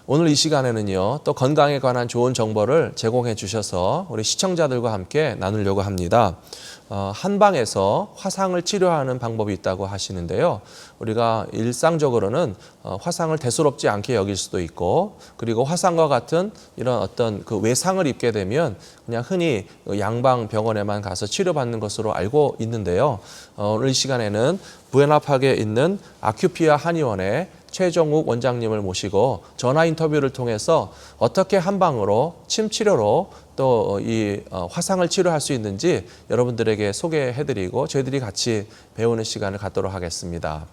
오늘 이 시간에는요, 또 건강에 관한 좋은 정보를 제공해 주셔서 우리 시청자들과 함께 나누려고 합니다. 한방에서 화상을 치료하는 방법이 있다고 하시는데요. 우리가 일상적으로는 화상을 대수롭지 않게 여길 수도 있고, 그리고 화상과 같은 이런 어떤 그 외상을 입게 되면 그냥 흔히 양방 병원에만 가서 치료받는 것으로 알고 있는데요. 오늘 이 시간에는 부에나팍에 있는 아큐피아 한의원의 최종욱 원장님을 모시고 전화 인터뷰를 통해서 어떻게 한방으로 침 치료로 또 이 화상을 치료할 수 있는지 여러분들에게 소개해드리고 저희들이 같이 배우는 시간을 갖도록 하겠습니다.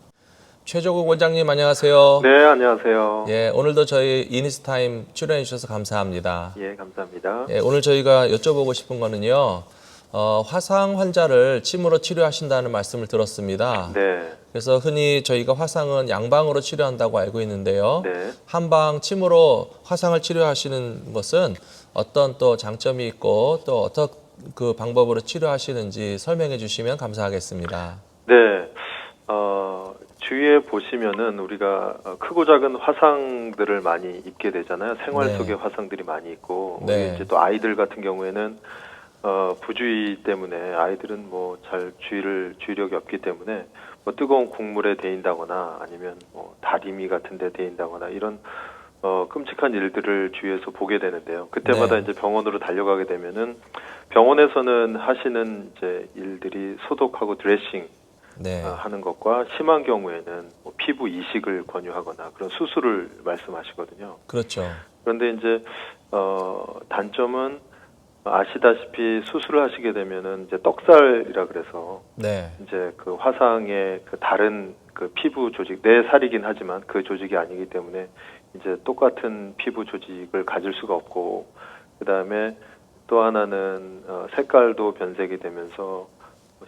최종욱 원장님 안녕하세요. 네, 안녕하세요. 예, 오늘도 저희 이니스타임 출연해 주셔서 감사합니다. 예, 감사합니다. 예, 오늘 저희가 여쭤보고 싶은 거는요. 화상 환자를 침으로 치료하신다는 말씀을 들었습니다. 네. 그래서 흔히 저희가 화상은 양방으로 치료한다고 알고 있는데요. 네. 한방 침으로 화상을 치료하시는 것은 어떤 또 장점이 있고 또 어떤 그 방법으로 치료하시는지 설명해 주시면 감사하겠습니다. 네. 주위에 보시면은 우리가 크고 작은 화상들을 많이 입게 되잖아요. 생활 네. 속에 화상들이 많이 있고, 네. 우리 이제 또 아이들 같은 경우에는 부주의 때문에 아이들은 뭐 잘 주의력이 없기 때문에 뭐 뜨거운 국물에 데인다거나 아니면 뭐 다리미 같은 데 데인다거나 이런 끔찍한 일들을 주위에서 보게 되는데요. 그때마다 네. 이제 병원으로 달려가게 되면은 병원에서는 하시는 이제 일들이 소독하고 드레싱 네. 하는 것과 심한 경우에는 뭐 피부 이식을 권유하거나 그런 수술을 말씀하시거든요. 그렇죠. 그런데 이제 단점은 아시다시피 수술을 하시게 되면은 이제 떡살이라 그래서 네. 이제 그 화상의 그 다른 그 피부 조직, 내 살이긴 하지만 그 조직이 아니기 때문에 이제 똑같은 피부 조직을 가질 수가 없고, 그 다음에 또 하나는 색깔도 변색이 되면서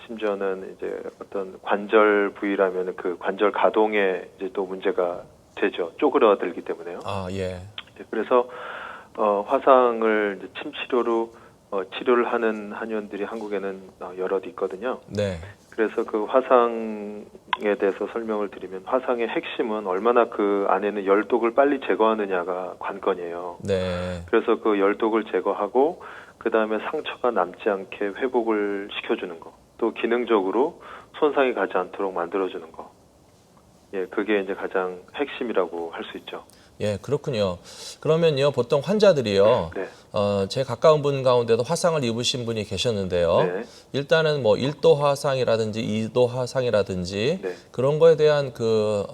심지어는 이제 어떤 관절 부위라면 그 관절 가동에 이제 또 문제가 되죠. 쪼그라들기 때문에요. 아, 예. 그래서 화상을 이제 침 치료로 치료를 하는 한의원들이 한국에는 여럿 있거든요. 네. 그래서 그 화상에 대해서 설명을 드리면, 화상의 핵심은 얼마나 그 안에는 열독을 빨리 제거하느냐가 관건이에요. 네. 그래서 그 열독을 제거하고 그 다음에 상처가 남지 않게 회복을 시켜주는 거, 또 기능적으로 손상이 가지 않도록 만들어주는 거. 예, 그게 이제 가장 핵심이라고 할 수 있죠. 예, 그렇군요. 그러면요, 보통 환자들이요, 네. 제 가까운 분 가운데도 화상을 입으신 분이 계셨는데요. 네. 일단은 뭐 1도 화상이라든지 2도 화상이라든지 네. 그런 거에 대한 그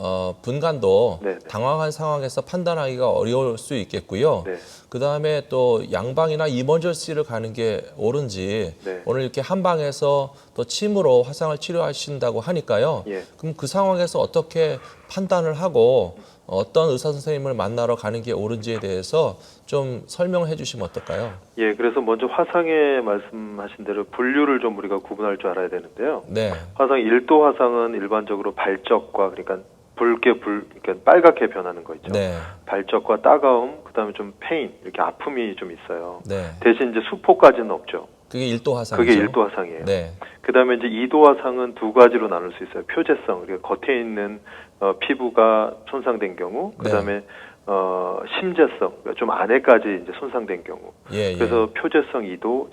분간도 네. 당황한 상황에서 판단하기가 어려울 수 있겠고요. 네. 그 다음에 또 양방이나 이머전시를 가는 게 옳은지 네. 오늘 이렇게 한방에서 또 침으로 화상을 치료하신다고 하니까요. 예. 그럼 그 상황에서 어떻게 판단을 하고 어떤 의사 선생님을 만나러 가는 게 옳은지에 대해서 좀 설명해 주시면 어떨까요? 예, 그래서 먼저 화상에 말씀하신 대로 분류를 좀 우리가 구분할 줄 알아야 되는데요. 네. 화상 1도 화상은 일반적으로 발적과, 그러니까 그러니까 빨갛게 변하는 거 있죠. 네. 발적과 따가움, 그다음에 좀 페인, 이렇게 아픔이 좀 있어요. 네. 대신 이제 수포까지는 없죠. 그게 1도 화상이죠. 그게 1도 화상이에요. 네. 그다음에 이제 2도 화상은 두 가지로 나눌 수 있어요. 표재성, 그러니까 겉에 있는 피부가 손상된 경우, 그다음에 심재성, 그러니까 좀 안에까지 이제 손상된 경우. 예, 그래서 표재성 2도,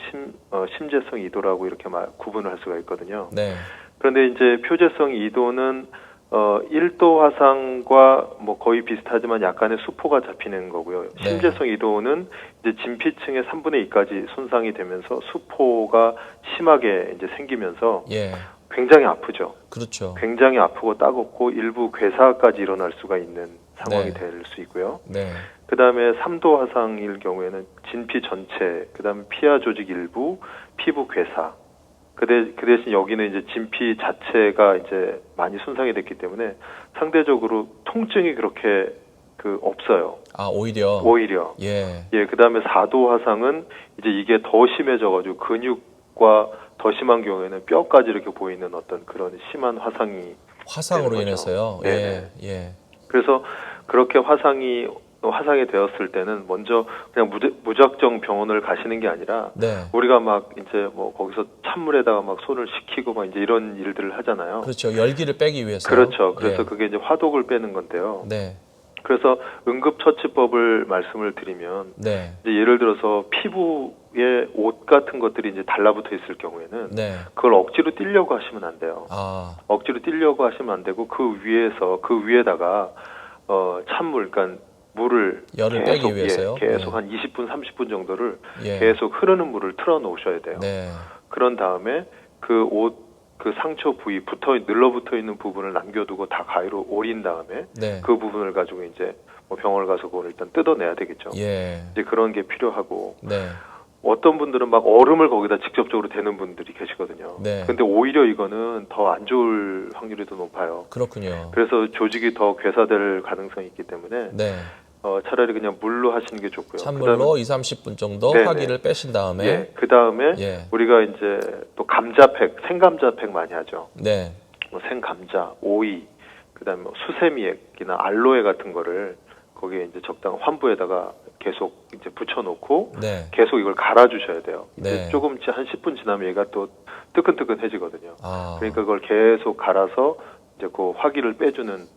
심재성 2도라고 이렇게 구분을 할 수가 있거든요. 네. 그런데 이제 표재성 2도는 1도 화상과 뭐 거의 비슷하지만 약간의 수포가 잡히는 거고요. 네. 심재성 2도는 이제 진피층의 3분의 2까지 손상이 되면서 수포가 심하게 이제 생기면서 예. 굉장히 아프죠. 그렇죠. 굉장히 아프고 따갑고 일부 괴사까지 일어날 수가 있는 상황이 네. 될 수 있고요. 네. 그 다음에 3도 화상일 경우에는 진피 전체, 그 다음에 피하 조직 일부, 피부 괴사. 그 대신 여기는 이제 진피 자체가 이제 많이 손상이 됐기 때문에 상대적으로 통증이 그렇게 없어요. 아, 오히려. 예, 예. 그 다음에 4도 화상은 이제 이게 더 심해져가지고 근육과 더 심한 경우에는 뼈까지 이렇게 보이는 어떤 그런 심한 화상이 화상으로 되는 거죠. 인해서요. 네네. 예. 예. 그래서 그렇게 화상이 되었을 때는 먼저 그냥 무작정 병원을 가시는 게 아니라 네. 우리가 막 이제 뭐 거기서 찬물에다가 막 손을 식히고 막 이제 이런 일들을 하잖아요. 그렇죠. 열기를 빼기 위해서. 그렇죠. 그래서 예. 그게 이제 화독을 빼는 건데요. 네. 그래서 응급처치법을 말씀을 드리면 네. 이제 예를 들어서 피부에 옷 같은 것들이 이제 달라붙어 있을 경우에는 네. 그걸 억지로 떼려고 하시면 안 돼요. 아, 억지로 떼려고 하시면 안 되고 그 위에다가 찬물, 그러니까 물을 열을 계속, 빼기 위해서요? 계속 네. 한 20분, 30분 정도를 예. 계속 흐르는 물을 틀어 놓으셔야 돼요. 네. 그런 다음에 그 상처 부위 늘러붙어 있는 부분을 남겨두고 다 가위로 오린 다음에 네. 그 부분을 가지고 이제 뭐 병원을 가서 그걸 일단 뜯어내야 되겠죠. 예. 이제 그런 게 필요하고 네. 어떤 분들은 막 얼음을 거기다 직접적으로 대는 분들이 계시거든요. 네. 근데 오히려 이거는 더 안 좋을 확률이 더 높아요. 그렇군요. 그래서 조직이 더 괴사될 가능성이 있기 때문에 네. 차라리 그냥 물로 하시는 게 좋고요. 찬물로 2, 30분 정도 네네. 화기를 빼신 다음에 예, 그 다음에 예. 우리가 이제 또 감자팩, 생감자팩 많이 하죠. 네. 뭐 생감자, 오이, 그다음에 뭐 수세미액이나 알로에 같은 거를 거기에 이제 적당한 환부에다가 계속 이제 붙여놓고 네. 계속 이걸 갈아주셔야 돼요. 네. 이제 조금 한 10분 지나면 얘가 또 뜨끈뜨끈해지거든요. 아. 그러니까 그걸 계속 갈아서 이제 그 화기를 빼주는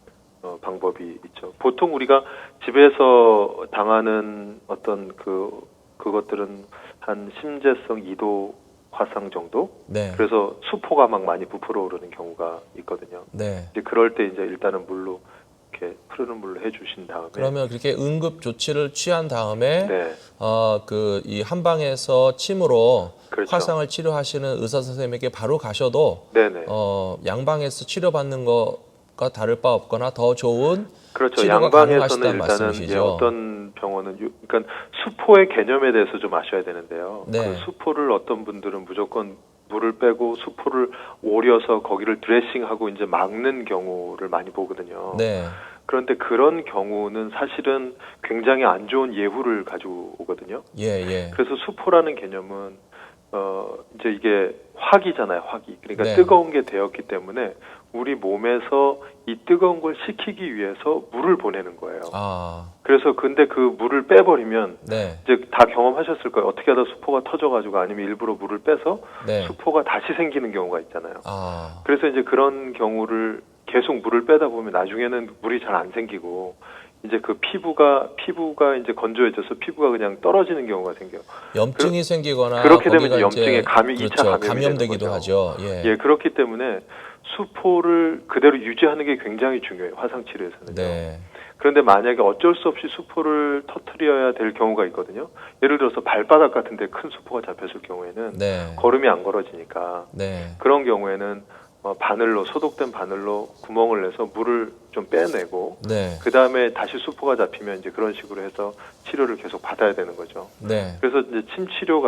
방법이 있죠. 보통 우리가 집에서 당하는 어떤 그것들은 한 심재성 2도 화상 정도. 네. 그래서 수포가 막 많이 부풀어 오르는 경우가 있거든요. 네. 이제 그럴 때 이제 일단은 물로 이렇게 흐르는 물로 해주신 다음에. 그러면 그렇게 응급 조치를 취한 다음에 네. 이 한방에서 침으로 그렇죠. 화상을 치료하시는 의사 선생님에게 바로 가셔도 네네. 양방에서 치료받는 것과 다를 바 없거나 더 좋은 그렇죠. 치료가 양방에서는 가능하시다는 일단은 말씀이시죠. 어떤 병원은 그러니까 수포의 개념에 대해서 좀 아셔야 되는데요. 네. 그 수포를 어떤 분들은 무조건 물을 빼고 수포를 오려서 거기를 드레싱하고 이제 막는 경우를 많이 보거든요. 네. 그런데 그런 경우는 사실은 굉장히 안 좋은 예후를 가지고 오거든요. 예, 예. 그래서 수포라는 개념은 이제 이게 화기잖아요, 화기. 그러니까 네. 뜨거운 게 되었기 때문에 우리 몸에서 이 뜨거운 걸 식히기 위해서 물을 보내는 거예요. 아. 그래서 근데 그 물을 빼버리면 네. 이제 다 경험하셨을 거예요. 어떻게 하다 수포가 터져가지고 아니면 일부러 물을 빼서 네. 수포가 다시 생기는 경우가 있잖아요. 아. 그래서 이제 그런 경우를 계속 물을 빼다 보면 나중에는 물이 잘 안 생기고 이제 그 피부가 이제 건조해져서 피부가 그냥 떨어지는 경우가 생겨요. 염증이 생기거나 그렇게 되면 거기가 염증에 이제 감염이 그렇죠. 2차 감염이 감염되기도 되는 하죠. 거죠. 예. 예, 그렇기 때문에 수포를 그대로 유지하는 게 굉장히 중요해요. 화상 치료에서는요. 네. 그런데 만약에 어쩔 수 없이 수포를 터뜨려야 될 경우가 있거든요. 예를 들어서 발바닥 같은 데 큰 수포가 잡혔을 경우에는 네. 걸음이 안 걸어지니까 네. 그런 경우에는 바늘로 소독된 바늘로 구멍을 내서 물을 좀 빼내고 네. 그 다음에 다시 수포가 잡히면 이제 그런 식으로 해서 치료를 계속 받아야 되는 거죠. 네. 그래서 이제 침 치료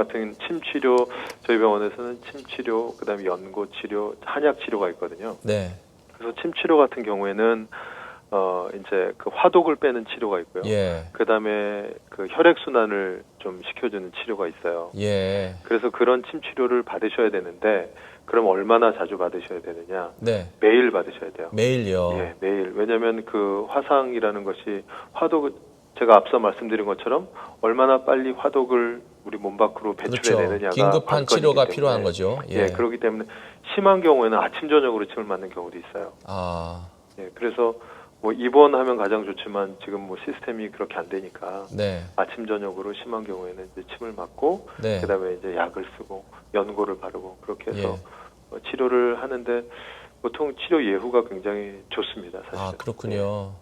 저희 병원에서는 침 치료, 그다음에 연고 치료, 한약 치료가 있거든요. 네. 그래서 침 치료 같은 경우에는 이제 그 화독을 빼는 치료가 있고요. 예. 그다음에 그 혈액 순환을 좀 시켜주는 치료가 있어요. 예. 그래서 그런 침 치료를 받으셔야 되는데 그럼 얼마나 자주 받으셔야 되느냐? 네. 매일 받으셔야 돼요. 매일요. 예, 매일. 왜냐하면 그 화상이라는 것이 제가 앞서 말씀드린 것처럼 얼마나 빨리 화독을 우리 몸 밖으로 그렇죠. 배출해내느냐가 긴급한 관건이기 치료가 때문에. 필요한 거죠. 예, 그렇기 때문에 심한 경우에는 아침 저녁으로 침을 맞는 경우도 있어요. 아. 예, 그래서 뭐 입원하면 가장 좋지만 지금 뭐 시스템이 그렇게 안 되니까 네. 아침 저녁으로 심한 경우에는 이제 침을 맞고 네. 그다음에 이제 약을 쓰고 연고를 바르고 그렇게 해서 예. 치료를 하는데 보통 치료 예후가 굉장히 좋습니다. 사실. 아, 그렇군요.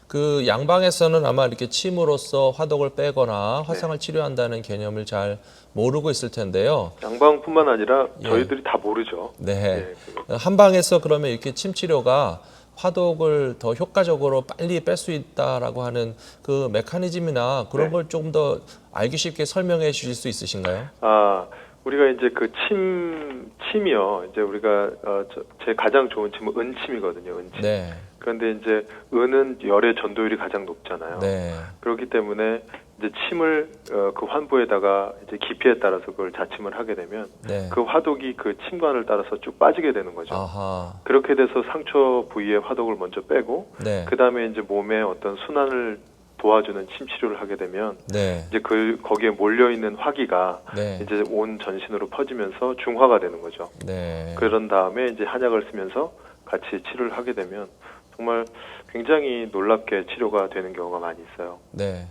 그 양방에서는 아마 이렇게 침으로써 화독을 빼거나 화상을 치료한다는 개념을 잘 모르고 있을 텐데요. 양방뿐만 아니라 예. 저희들이 다 모르죠. 네. 예, 한방에서 그러면 이렇게 침 치료가 화독을 더 효과적으로 빨리 뺄 수 있다라고 하는 그 메커니즘이나 그런 네. 걸 조금 더 알기 쉽게 설명해 주실 수 있으신가요? 우리가 이제 그 침이요. 이제 우리가 제 가장 좋은 침은 은침이거든요. 은침. 네. 그런데 이제 은은 열의 전도율이 가장 높잖아요. 네. 그렇기 때문에 이제 침을 그 환부에다가 이제 깊이에 따라서 그걸 자침을 하게 되면 네. 그 화독이 그 침관을 따라서 쭉 빠지게 되는 거죠. 아하. 그렇게 돼서 상처 부위의 화독을 먼저 빼고 네. 그 다음에 이제 몸의 어떤 순환을 도와주는 침 치료를 하게 되면 네. 이제 거기에 몰려 있는 화기가 네. 이제 온 전신으로 퍼지면서 중화가 되는 거죠. 네. 그런 다음에 이제 한약을 쓰면서 같이 치료를 하게 되면 정말 굉장히 놀랍게 치료가 되는 경우가 많이 있어요. 네.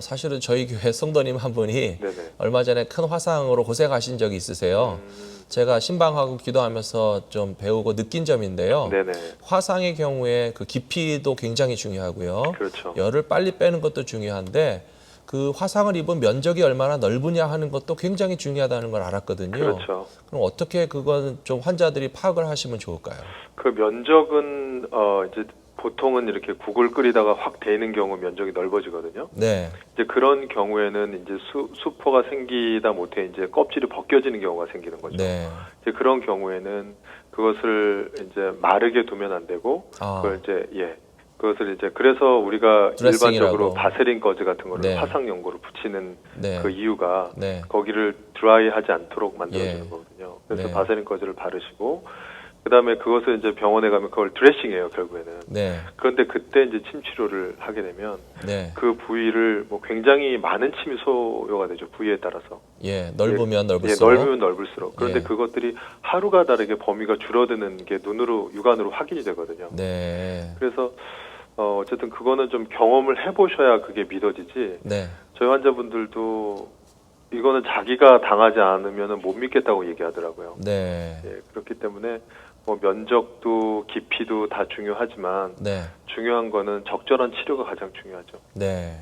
사실은 저희 교회 성도님 한 분이 네네. 얼마 전에 큰 화상으로 고생하신 적이 있으세요. 제가 신방하고 기도하면서 좀 배우고 느낀 점인데요. 네네. 화상의 경우에 그 깊이도 굉장히 중요하고요. 그렇죠. 열을 빨리 빼는 것도 중요한데 그 화상을 입은 면적이 얼마나 넓으냐 하는 것도 굉장히 중요하다는 걸 알았거든요. 그렇죠. 그럼 어떻게 그건 좀 환자들이 파악을 하시면 좋을까요? 그 면적은 이제 보통은 이렇게 국을 끓이다가 확 데이는 경우 면적이 넓어지거든요. 네, 이제 그런 경우에는 이제 수포가 생기다 못해 이제 껍질이 벗겨지는 경우가 생기는 거죠. 네, 이제 그런 경우에는 그것을 이제 마르게 두면 안 되고 그걸 이제 그것을 이제 그래서 우리가 드레싱이라고. 일반적으로 바세린 거즈 같은 거를 네. 화상 연고로 붙이는 네. 그 이유가 네. 거기를 드라이하지 않도록 만들어주는 예. 거거든요. 그래서 네. 바세린 거즈를 바르시고 그다음에 그것을 이제 병원에 가면 그걸 드레싱해요 결국에는. 네, 그런데 그때 이제 침 치료를 하게 되면 네, 그 부위를 뭐 굉장히 많은 침이 소요가 되죠. 부위에 따라서. 예, 넓으면 예, 넓을수록. 넓으면 넓을수록. 그런데 예. 그것들이 하루가 다르게 범위가 줄어드는 게 눈으로 육안으로 확인이 되거든요. 네, 그래서 어쨌든 그거는 좀 경험을 해보셔야 그게 믿어지지. 네, 저희 환자분들도 이거는 자기가 당하지 않으면 못 믿겠다고 얘기하더라고요. 네, 예, 그렇기 때문에 뭐 면적도 깊이도 다 중요하지만 네, 중요한 거는 적절한 치료가 가장 중요하죠. 네,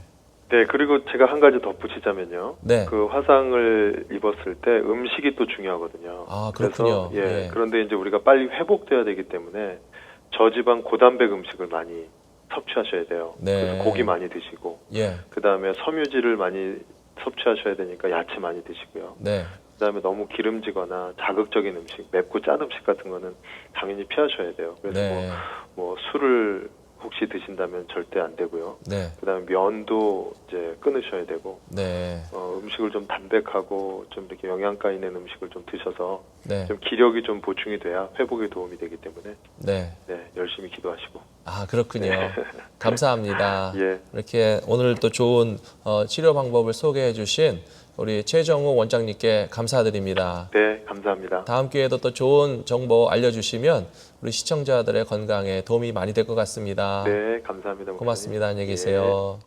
네, 그리고 제가 한 가지 덧붙이자면요. 네. 그 화상을 입었을 때 음식이 또 중요하거든요. 아, 그렇군요. 그래서 예. 그런데 이제 우리가 빨리 회복돼야 되기 때문에 저지방 고단백 음식을 많이 섭취하셔야 돼요. 네. 그래서 고기 많이 드시고 예, 그다음에 섬유질을 많이 섭취하셔야 되니까 야채 많이 드시고요. 네, 그다음에 너무 기름지거나 자극적인 음식, 맵고 짠 음식 같은 거는 당연히 피하셔야 돼요. 그래서 네, 뭐 술을 혹시 드신다면 절대 안 되고요. 네, 그다음에 면도 이제 끊으셔야 되고 네, 음식을 좀 담백하고 좀 이렇게 영양가 있는 음식을 좀 드셔서 네, 좀 기력이 좀 보충이 돼야 회복에 도움이 되기 때문에 네. 열심히 기도하시고. 아, 그렇군요. 감사합니다. 예. 이렇게 오늘 또 좋은 치료 방법을 소개해 주신 우리 최정우 원장님께 감사드립니다. 네, 감사합니다. 다음 기회에도 또 좋은 정보 알려주시면 우리 시청자들의 건강에 도움이 많이 될 것 같습니다. 네, 감사합니다. 목사님. 고맙습니다. 안녕히 예. 계세요.